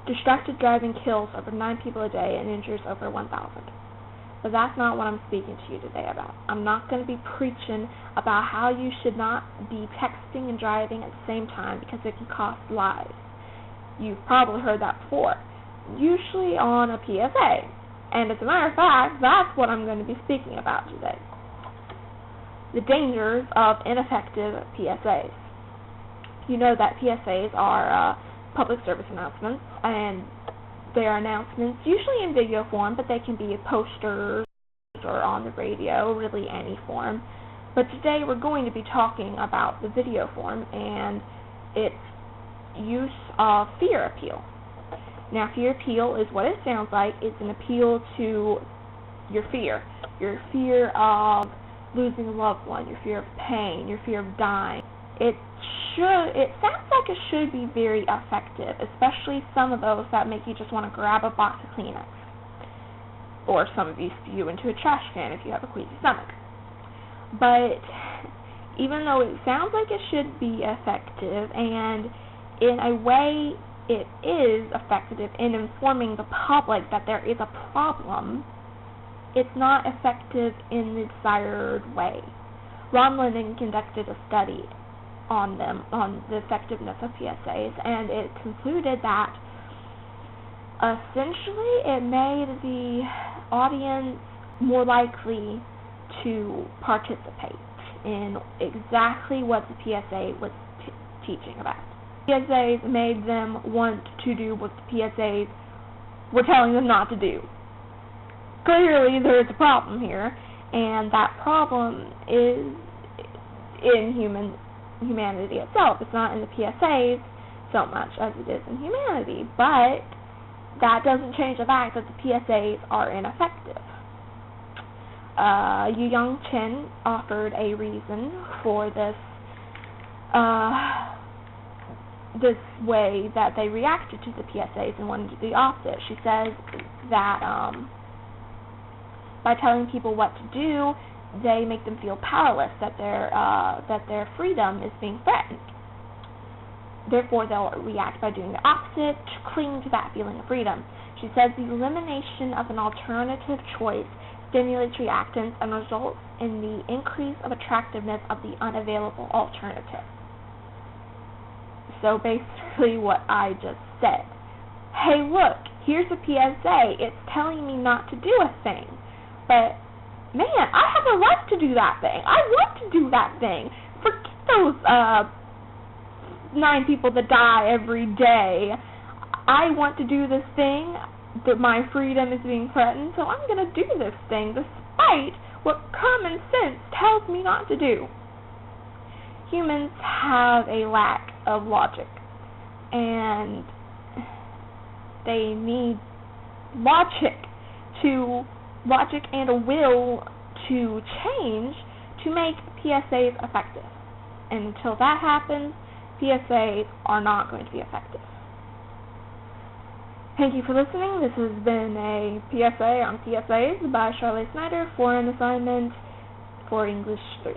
Distracted driving kills over 9 people a day and injures over 1,000. But that's not what I'm speaking to you today about. I'm not going to be preaching about how you should not be texting and driving at the same time because it can cost lives. You've probably heard that before, usually on a PSA. And as a matter of fact, that's what I'm going to be speaking about today. The dangers of ineffective PSAs. You know that PSAs are public service announcements, and they are announcements usually in video form, but they can be posters or on the radio, really any form. But today we're going to be talking about the video form and its use of fear appeal. Now, fear appeal is what it sounds like. It's an appeal to your fear of losing a loved one, your fear of pain, your fear of dying. It sounds like it should be very effective, especially some of those that make you just want to grab a box of Kleenex, or some of you spew into a trash can if you have a queasy stomach. But even though it sounds like it should be effective, and in a way it is effective in informing the public that there is a problem, it's not effective in the desired way. Ron Linden conducted a study on the effectiveness of PSAs, and it concluded that essentially it made the audience more likely to participate in exactly what the PSA was teaching about. PSAs made them want to do what the PSAs were telling them not to do. Clearly there's a problem here, and that problem is in humanity itself. It's not in the PSAs so much as it is in humanity, but that doesn't change the fact that the PSAs are ineffective. Yu Young Chen offered a reason for this way that they reacted to the PSAs and wanted to do the opposite. She says that by telling people what to do, they make them feel powerless, that their freedom is being threatened. Therefore, they'll react by doing the opposite to cling to that feeling of freedom. She says the elimination of an alternative choice stimulates reactance and results in the increase of attractiveness of the unavailable alternative. So basically what I just said. Hey, look, here's a PSA. It's telling me not to do a thing. But, man, I have a right to do that thing. I want to do that thing. Forget those 9 people that die every day. I want to do this thing, but my freedom is being threatened, so I'm going to do this thing despite what common sense tells me not to do. Humans have a lack of logic, and they need logic and a will to change to make PSAs effective. And until that happens, PSAs are not going to be effective. Thank you for listening. This has been a PSA on PSAs by Charlotte Snyder for an assignment for English 3.